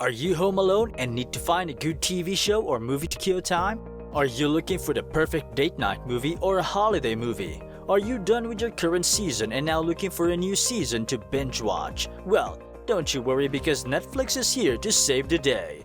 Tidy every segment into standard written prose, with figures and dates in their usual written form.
Are you home alone and need to find a good TV show or movie to kill time? Are you looking for the perfect date night movie or a holiday movie? Are you done with your current season and now looking for a new season to binge watch? Well, don't you worry because Netflix is here to save the day.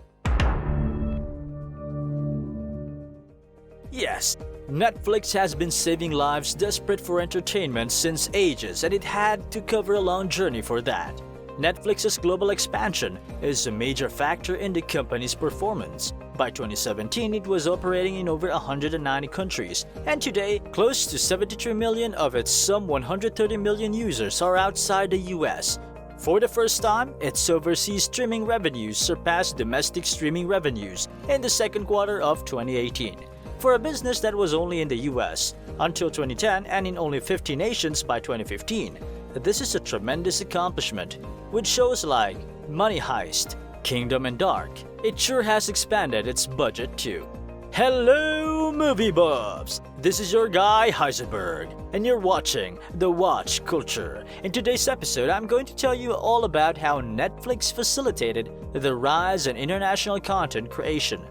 Yes, Netflix has been saving lives desperate for entertainment since ages, and it had to cover a long journey for that. Netflix's global expansion is a major factor in the company's performance. By 2017, it was operating in over 190 countries, and today, close to 73 million of its some 130 million users are outside the US. For the first time, its overseas streaming revenues surpassed domestic streaming revenues in the second quarter of 2018. For a business that was only in the US until 2010 and in only 50 nations by 2015, this is a tremendous accomplishment. With shows like Money Heist, Kingdom and Dark, it sure has expanded its budget too. Hello movie buffs! This is your guy Heisenberg, and you're watching The Watch Culture. In today's episode, I'm going to tell you all about how Netflix facilitated the rise in international content creation.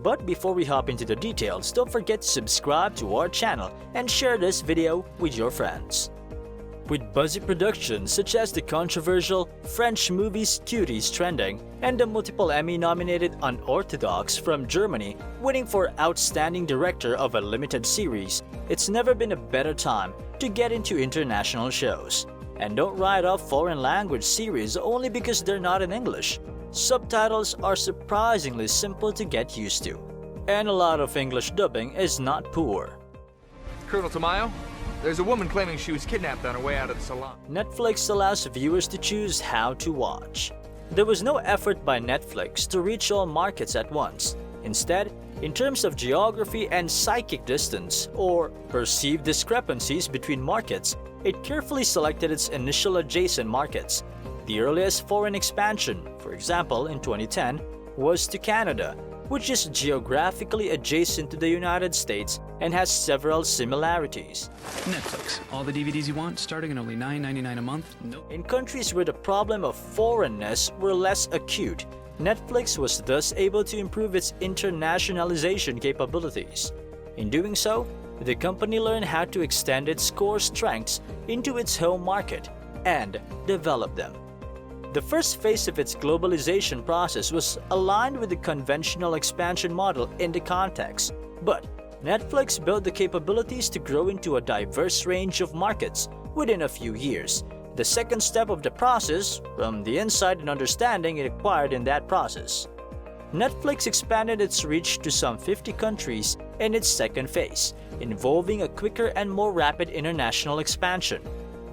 But before we hop into the details, don't forget to subscribe to our channel and share this video with your friends. With buzzy productions such as the controversial French movies Cuties Trending and the multiple Emmy-nominated Unorthodox from Germany winning for Outstanding Director of a Limited Series, it's never been a better time to get into international shows. And don't write off foreign language series only because they're not in English. Subtitles are surprisingly simple to get used to, and a lot of English dubbing is not poor. Colonel Tamayo? There's a woman claiming she was kidnapped on her way out of the salon. Netflix allows viewers to choose how to watch. There was no effort by Netflix to reach all markets at once. Instead, in terms of geography and psychic distance, or perceived discrepancies between markets, it carefully selected its initial adjacent markets. The earliest foreign expansion, for example in 2010, was to Canada, which is geographically adjacent to the United States and has several similarities. Netflix. All the DVDs you want, starting at only $9.99 a month. In countries where the problem of foreignness were less acute, Netflix was thus able to improve its internationalization capabilities. In doing so, the company learned how to extend its core strengths into its home market and develop them. The first phase of its globalization process was aligned with the conventional expansion model in the context, but Netflix built the capabilities to grow into a diverse range of markets within a few years. The second step of the process, from the insight and understanding it acquired in that process. Netflix expanded its reach to some 50 countries in its second phase, involving a quicker and more rapid international expansion,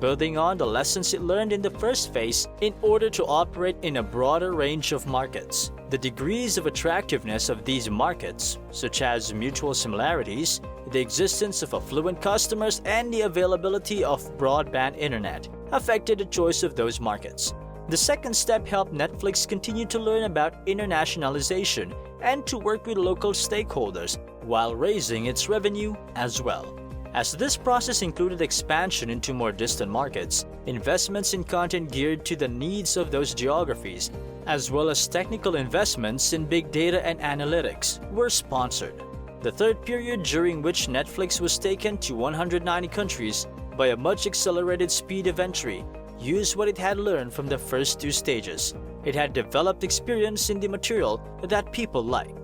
building on the lessons it learned in the first phase in order to operate in a broader range of markets. The degrees of attractiveness of these markets, such as mutual similarities, the existence of affluent customers, and the availability of broadband internet, affected the choice of those markets. The second step helped Netflix continue to learn about internationalization and to work with local stakeholders while raising its revenue as well. As this process included expansion into more distant markets, investments in content geared to the needs of those geographies, as well as technical investments in big data and analytics, were sponsored. The third period, during which Netflix was taken to 190 countries by a much accelerated speed of entry, used what it had learned from the first two stages. It had developed experience in the material that people like,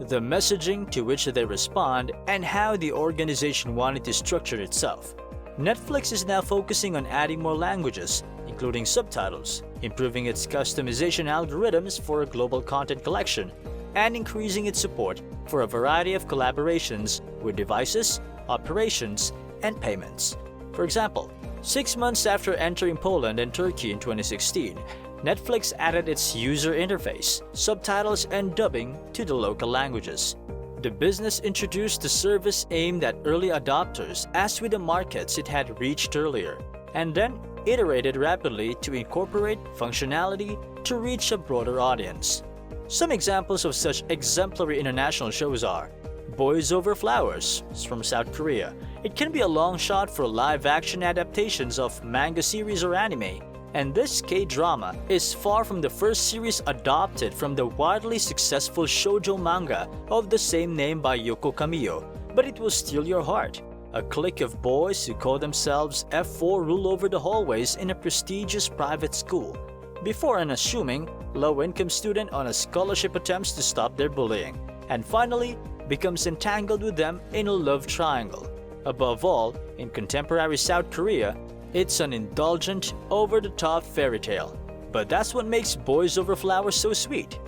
the messaging to which they respond, and how the organization wanted to structure itself. Netflix is now focusing on adding more languages, including subtitles, improving its customization algorithms for a global content collection, and increasing its support for a variety of collaborations with devices, operations, and payments. For example, 6 months after entering Poland and Turkey in 2016, Netflix added its user interface, subtitles, and dubbing to the local languages. The business introduced the service aimed at early adopters as with the markets it had reached earlier, and then iterated rapidly to incorporate functionality to reach a broader audience. Some examples of such exemplary international shows are Boys Over Flowers from South Korea. It can be a long shot for live-action adaptations of manga series or anime, And this K-drama is far from the first series adopted from the widely successful shoujo manga of the same name by Yoko Kamiyo, but it will steal your heart. A clique of boys who call themselves F4 rule over the hallways in a prestigious private school, before an assuming, low-income student on a scholarship attempts to stop their bullying, and finally becomes entangled with them in a love triangle. Above all, in contemporary South Korea, it's an indulgent, over-the-top fairy tale. But that's what makes Boys Over Flowers so sweet.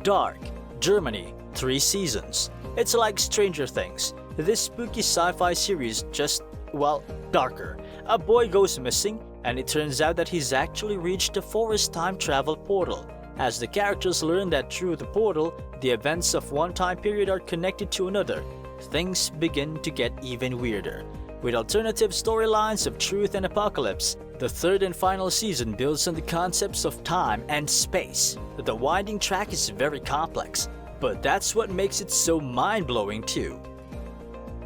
Dark, Germany, 3 seasons. It's like Stranger Things. This spooky sci-fi series just, well, darker. A boy goes missing, and it turns out that he's actually reached the forest time travel portal. As the characters learn that through the portal, the events of one time period are connected to another, things begin to get even weirder. With alternative storylines of truth and apocalypse, the third and final season builds on the concepts of time and space. The winding track is very complex, but that's what makes it so mind-blowing too.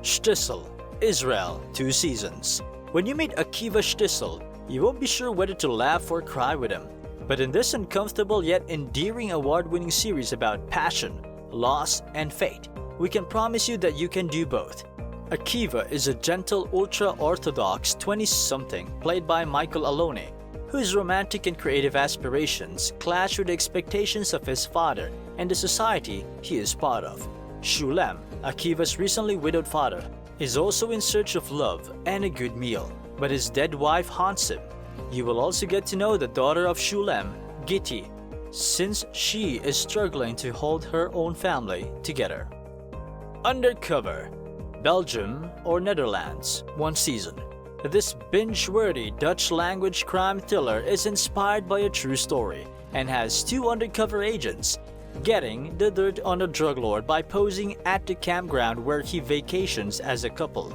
Shtisel, Israel, 2 seasons. When you meet Akiva Shtisel, you won't be sure whether to laugh or cry with him. But in this uncomfortable yet endearing award-winning series about passion, loss, and fate, we can promise you that you can do both. Akiva is a gentle, ultra-Orthodox 20-something played by Michael Alone, whose romantic and creative aspirations clash with the expectations of his father and the society he is part of. Shulem, Akiva's recently widowed father, is also in search of love and a good meal, but his dead wife haunts him. You will also get to know the daughter of Shulem, Gitti, since she is struggling to hold her own family together. Undercover, Belgium or Netherlands, 1 season. This binge-worthy Dutch-language crime thriller is inspired by a true story and has 2 undercover agents getting the dirt on a drug lord by posing at the campground where he vacations as a couple.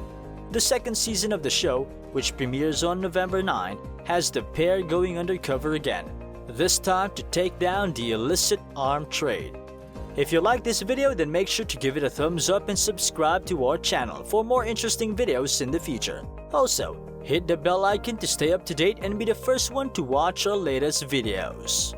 The 2nd season of the show, which premieres on November 9, has the pair going undercover again, this time to take down the illicit arms trade. If you like this video, then make sure to give it a thumbs up and subscribe to our channel for more interesting videos in the future. Also, hit the bell icon to stay up to date and be the first one to watch our latest videos.